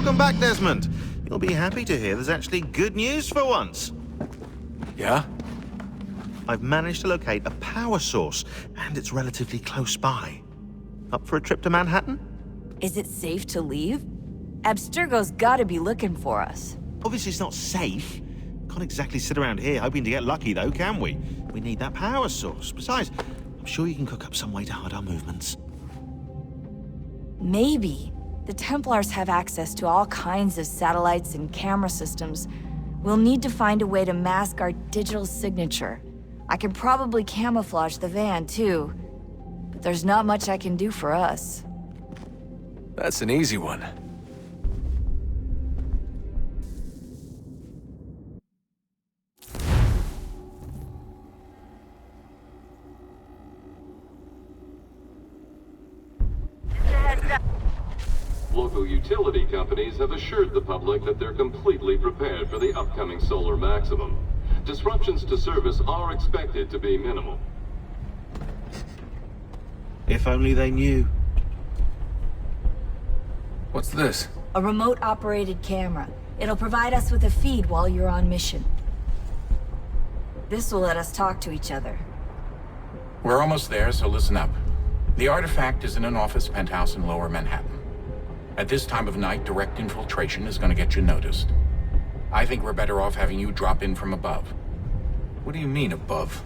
Welcome back, Desmond. You'll be happy to hear there's actually good news for once. Yeah? I've managed to locate a power source, and it's relatively close by. Up for a trip to Manhattan? Is it safe to leave? Abstergo's gotta be looking for us. Obviously it's not safe. Can't exactly sit around here hoping to get lucky, though, can we? We need that power source. Besides, I'm sure you can cook up some way to hide our movements. Maybe. The Templars have access to all kinds of satellites and camera systems. We'll need to find a way to mask our digital signature. I can probably camouflage the van, too. But there's not much I can do for us. That's an easy one. Local utility companies have assured the public that they're completely prepared for the upcoming solar maximum. Disruptions to service are expected to be minimal. If only they knew. What's this? A remote-operated camera. It'll provide us with a feed while you're on mission. This will let us talk to each other. We're almost there, so listen up. The artifact is in an office penthouse in Lower Manhattan. At this time of night, direct infiltration is going to get you noticed. I think we're better off having you drop in from above. What do you mean, above?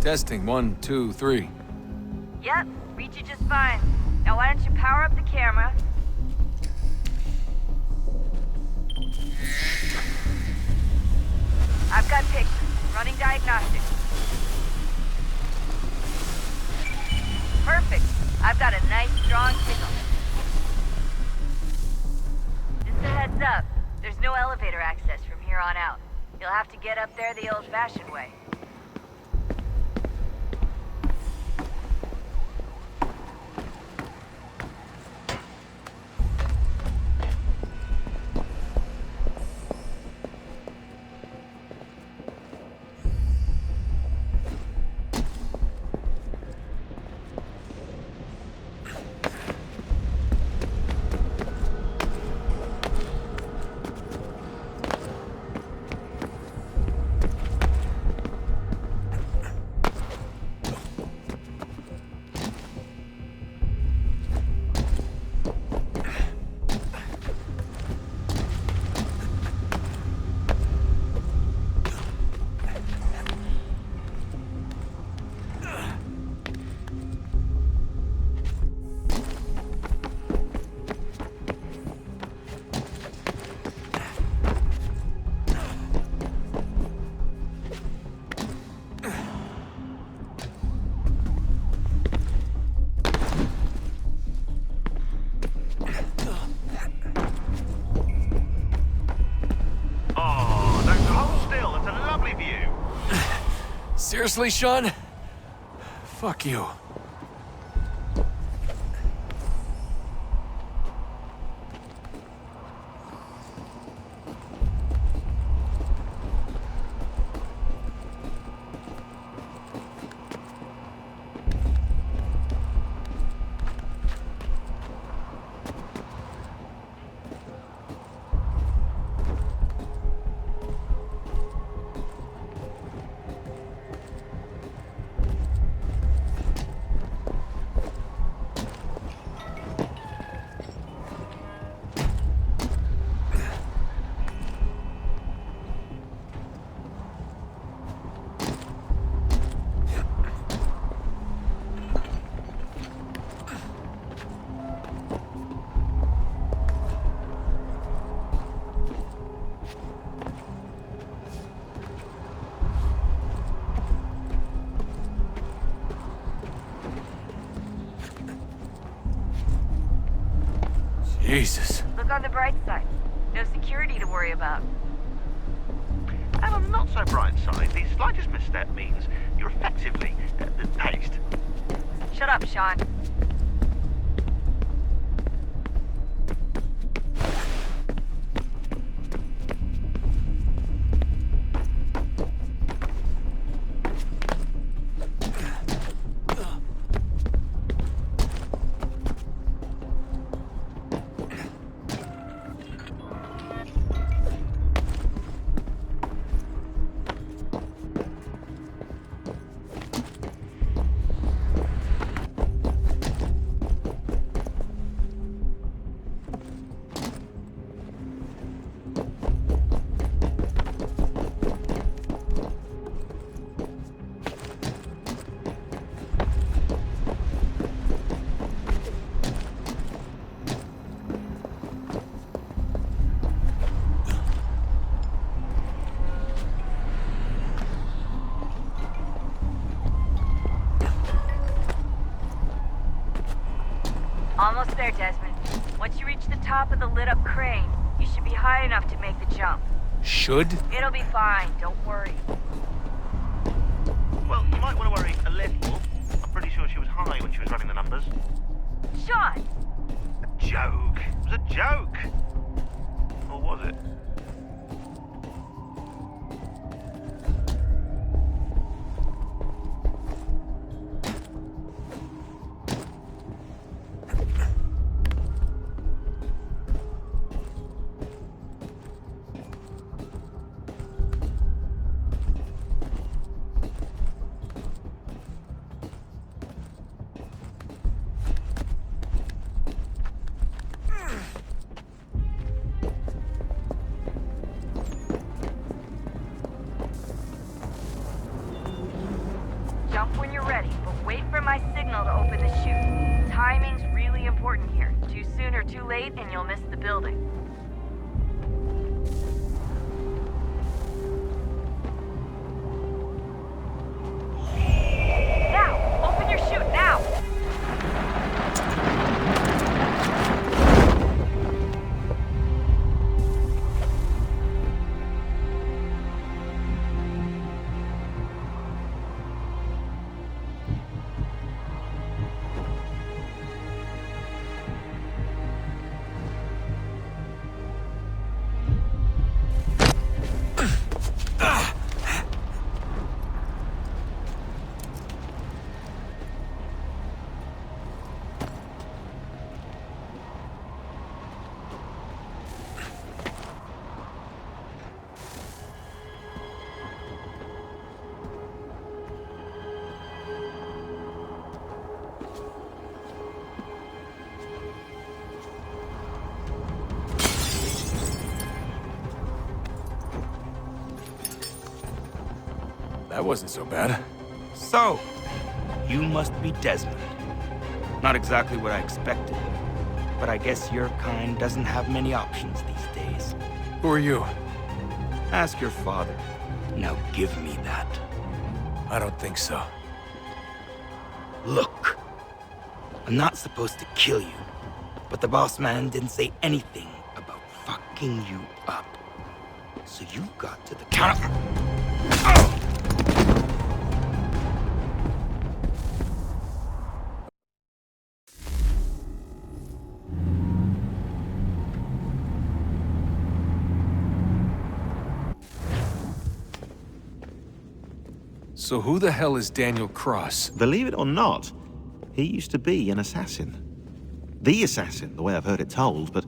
Testing, 1, 2, 3. Yep, read you just fine. Now why don't you power up the camera? I've got pictures. Running diagnostics. Perfect. I've got a nice, strong signal. Just a heads up. There's no elevator access from here on out. You'll have to get up there the old-fashioned way. Seriously, Sean? Fuck you. Jesus. Look on the bright side. No security to worry about. I'm a On the not-so-bright side, the slightest misstep means you're effectively paced. Shut up, Sean. Almost there, Desmond. Once you reach the top of the lit-up crane, you should be high enough to make the jump. Should? It'll be fine, don't worry. Well, you might want to worry a little. I'm pretty sure she was high when she was running the numbers. Sean! A joke. It was a joke. Or was it? Jump when you're ready, but wait for my signal to open the chute. Timing's really important here. Too soon or too late, and you'll miss the building. Now! Open your chute, now! That wasn't so bad. So, you must be Desmond. Not exactly what I expected, but I guess your kind doesn't have many options these days. Who are you? Ask your father. Now give me that. I don't think so. Look, I'm not supposed to kill you, but the boss man didn't say anything about fucking you up. So you got to the counter. So who the hell is Daniel Cross? Believe it or not, he used to be an assassin. The assassin, the way I've heard it told, but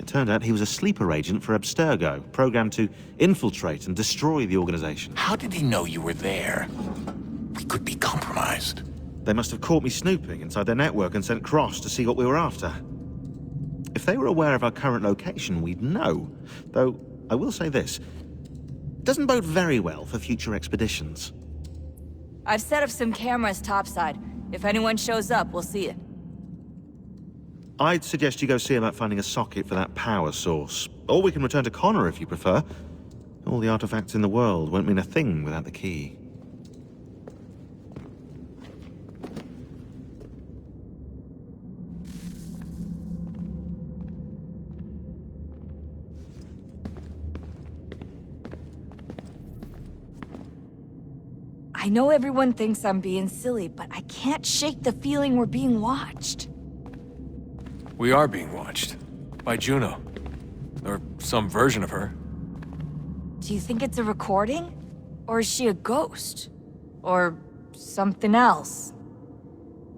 it turned out he was a sleeper agent for Abstergo, programmed to infiltrate and destroy the organization. How did he know you were there? We could be compromised. They must have caught me snooping inside their network and sent Cross to see what we were after. If they were aware of our current location, we'd know. Though, I will say this, it doesn't bode very well for future expeditions. I've set up some cameras topside. If anyone shows up, we'll see it. I'd suggest you go see about finding a socket for that power source. Or we can return to Connor if you prefer. All the artifacts in the world won't mean a thing without the key. I know everyone thinks I'm being silly, but I can't shake the feeling we're being watched. We are being watched. By Juno. Or some version of her. Do you think it's a recording? Or is she a ghost? Or something else?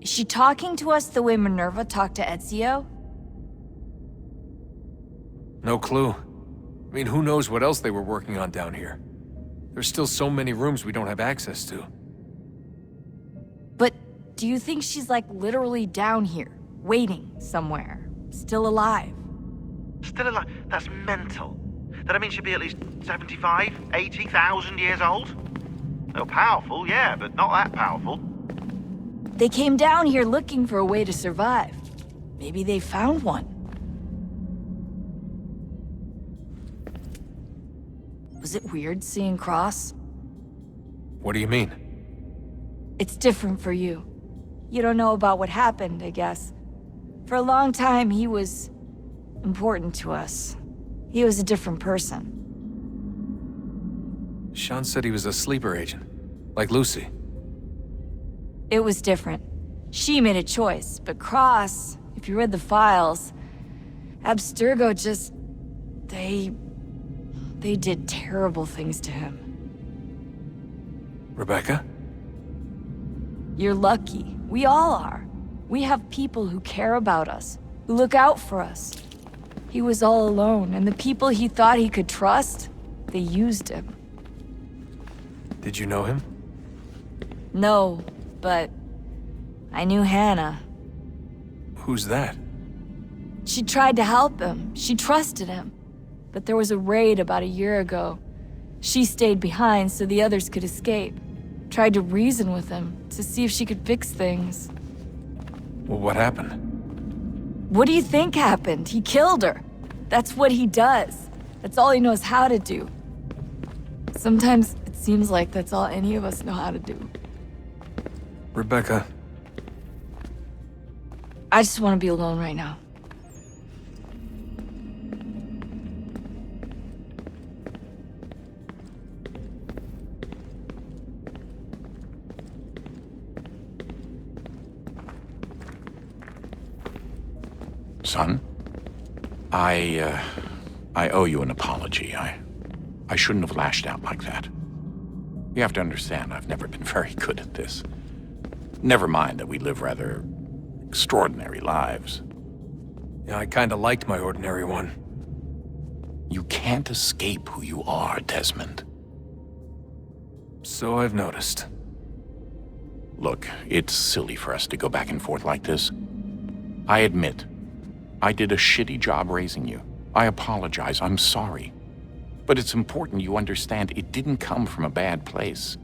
Is she talking to us the way Minerva talked to Ezio? No clue. I mean, who knows what else they were working on down here? There's still so many rooms we don't have access to. But do you think she's like literally down here, waiting somewhere, still alive? Still alive? That's mental. That I mean she'd be at least 75, 80,000 years old? Oh, powerful, yeah, but not that powerful. They came down here looking for a way to survive. Maybe they found one. Was it weird seeing Cross? What do you mean? It's different for you. You don't know about what happened, I guess. For a long time, he was important to us. He was a different person. Sean said he was a sleeper agent. Like Lucy. It was different. She made a choice, but Cross, if you read the files, Abstergo just... They did terrible things to him. Rebecca? You're lucky. We all are. We have people who care about us, who look out for us. He was all alone, and the people he thought he could trust, they used him. Did you know him? No, but I knew Hannah. Who's that? She tried to help him. She trusted him. But there was a raid about a year ago. She stayed behind so the others could escape. Tried to reason with him to see if she could fix things. Well, what happened? What do you think happened? He killed her. That's what he does. That's all he knows how to do. Sometimes it seems like that's all any of us know how to do. Rebecca. I just want to be alone right now. Son, I owe you an apology. I shouldn't have lashed out like that. You have to understand, I've never been very good at this. Never mind that we live rather extraordinary lives. Yeah, I kinda liked my ordinary one. You can't escape who you are, Desmond. So I've noticed. Look, it's silly for us to go back and forth like this. I admit, I did a shitty job raising you. I apologize, I'm sorry. But it's important you understand it didn't come from a bad place.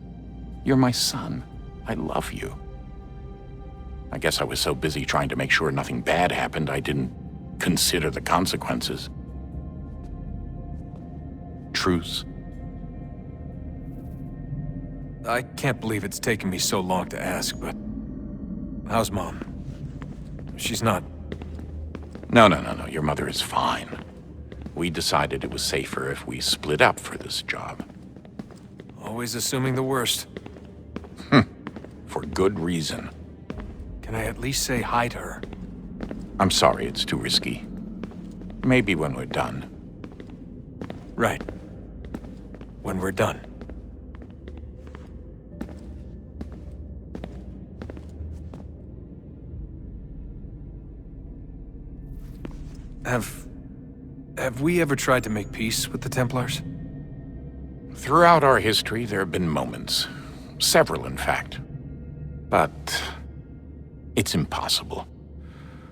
You're my son. I love you. I guess I was so busy trying to make sure nothing bad happened, I didn't consider the consequences. Truce? I can't believe it's taken me so long to ask, but... how's Mom? She's not... No. Your mother is fine. We decided it was safer if we split up for this job. Always assuming the worst. For good reason. Can I at least say hi to her? I'm sorry, it's too risky. Maybe when we're done. Right. When we're done. Have we ever tried to make peace with the Templars? Throughout our history, there have been moments. Several, in fact. But it's impossible.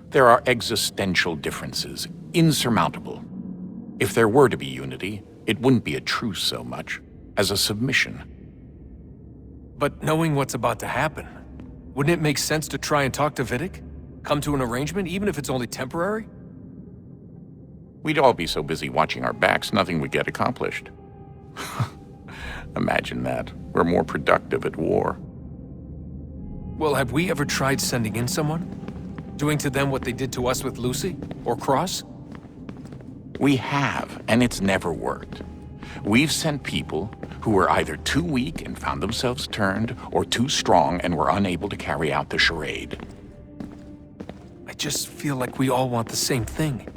There are existential differences, insurmountable. If there were to be unity, it wouldn't be a truce so much as a submission. But knowing what's about to happen, wouldn't it make sense to try and talk to Vidic? Come to an arrangement, even if it's only temporary? We'd all be so busy watching our backs, nothing would get accomplished. Imagine that. We're more productive at war. Well, have we ever tried sending in someone? Doing to them what they did to us with Lucy? Or Cross? We have, and it's never worked. We've sent people who were either too weak and found themselves turned, or too strong and were unable to carry out the charade. I just feel like we all want the same thing.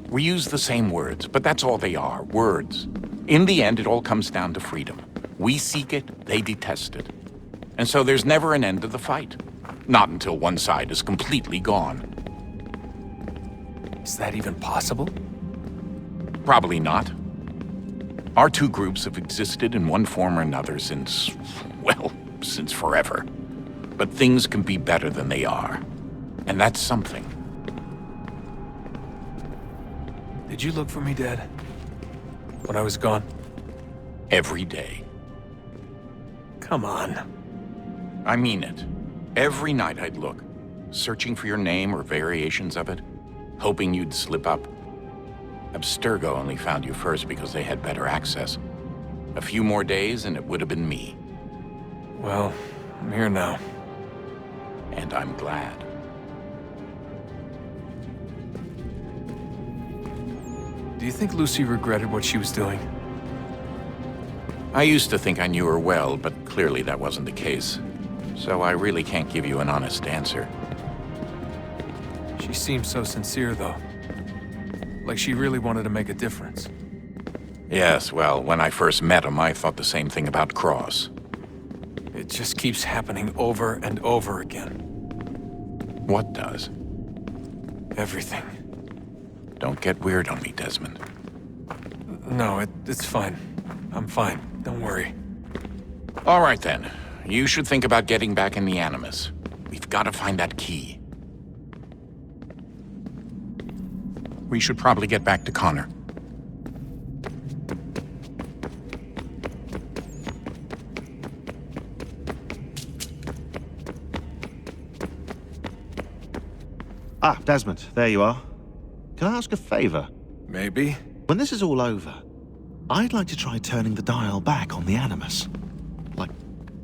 We use the same words, but that's all they are, words. In the end, it all comes down to freedom. We seek it, they detest it. And so there's never an end to the fight. Not until one side is completely gone. Is that even possible? Probably not. Our two groups have existed in one form or another since, well, since forever. But things can be better than they are. And that's something. Did you look for me, Dad? When I was gone? Every day. Come on. I mean it. Every night I'd look, searching for your name or variations of it, hoping you'd slip up. Abstergo only found you first because they had better access. A few more days and it would have been me. Well, I'm here now. And I'm glad. Do you think Lucy regretted what she was doing? I used to think I knew her well, but clearly that wasn't the case. So I really can't give you an honest answer. She seemed so sincere, though. Like she really wanted to make a difference. Yes, well, when I first met him, I thought the same thing about Cross. It just keeps happening over and over again. What does? Everything. Don't get weird on me, Desmond. No, it's fine. I'm fine. Don't worry. All right, then. You should think about getting back in the Animus. We've got to find that key. We should probably get back to Connor. Ah, Desmond, there you are. Can I ask a favor? Maybe. When this is all over, I'd like to try turning the dial back on the Animus. Like,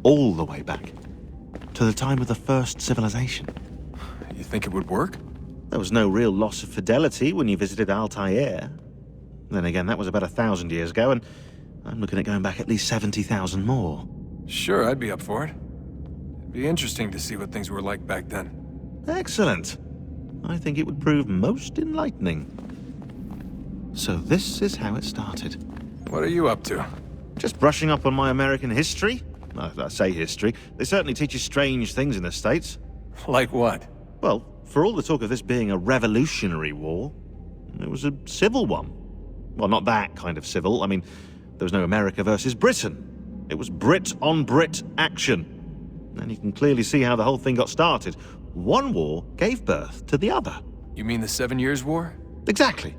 all the way back. To the time of the first civilization. You think it would work? There was no real loss of fidelity when you visited Altair. Then again, that was about 1,000 years ago, and I'm looking at going back at least 70,000 more. Sure, I'd be up for it. It'd be interesting to see what things were like back then. Excellent. I think it would prove most enlightening. So this is how it started. What are you up to? Just brushing up on my American history. I say history. They certainly teach you strange things in the States. Like what? Well, for all the talk of this being a revolutionary war, it was a civil one. Well, not that kind of civil. I mean, there was no America versus Britain. It was Brit on Brit action. And you can clearly see how the whole thing got started. One war gave birth to the other. You mean the 7 Years' War? Exactly.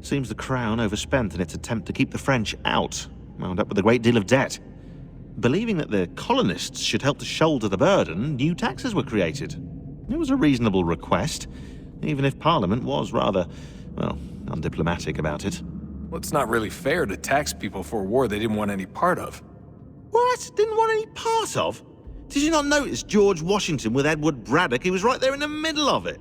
Seems the Crown overspent in its attempt to keep the French out, wound up with a great deal of debt. Believing that the colonists should help to shoulder the burden, new taxes were created. It was a reasonable request, even if Parliament was rather, well, undiplomatic about it. Well, it's not really fair to tax people for a war they didn't want any part of. What? Didn't want any part of? Did you not notice George Washington with Edward Braddock? He was right there in the middle of it.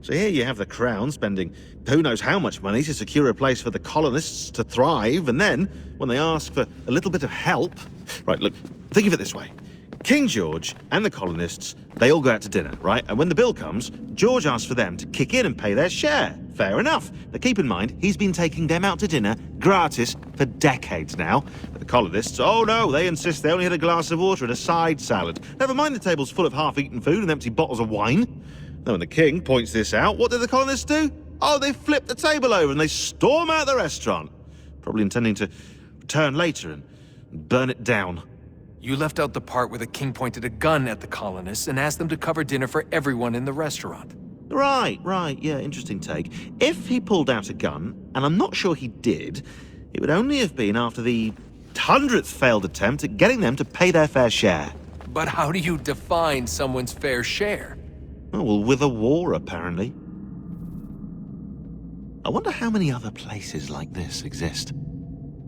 So here you have the Crown spending who knows how much money to secure a place for the colonists to thrive, and then, when they ask for a little bit of help... Right, look, think of it this way. King George and the colonists, they all go out to dinner, right? And when the bill comes, George asks for them to kick in and pay their share. Fair enough. But keep in mind, he's been taking them out to dinner gratis for decades now. But the colonists, oh no, they insist they only had a glass of water and a side salad. Never mind the table's full of half-eaten food and empty bottles of wine. Now, when the king points this out, what do the colonists do? Oh, they flip the table over and they storm out the restaurant. Probably intending to return later and burn it down. You left out the part where the king pointed a gun at the colonists and asked them to cover dinner for everyone in the restaurant. Right, yeah, interesting take. If he pulled out a gun, and I'm not sure he did, it would only have been after the 100th failed attempt at getting them to pay their fair share. But how do you define someone's fair share? Oh, well, with a war, apparently. I wonder how many other places like this exist.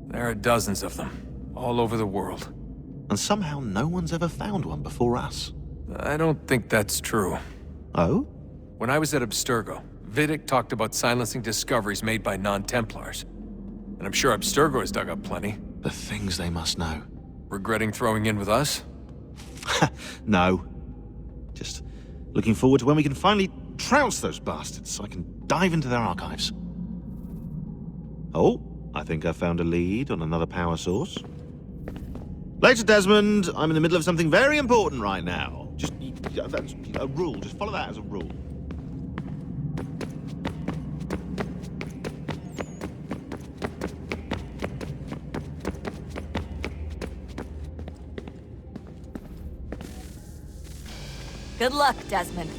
There are dozens of them, all over the world. And somehow no one's ever found one before us. I don't think that's true. Oh? When I was at Abstergo, Vidic talked about silencing discoveries made by non-Templars. And I'm sure Abstergo has dug up plenty. The things they must know. Regretting throwing in with us? No. Just looking forward to when we can finally trounce those bastards so I can dive into their archives. Oh, I think I found a lead on another power source. Later, Desmond. I'm in the middle of something very important right now. Just, that's a rule. Just follow that as a rule. Good luck, Desmond.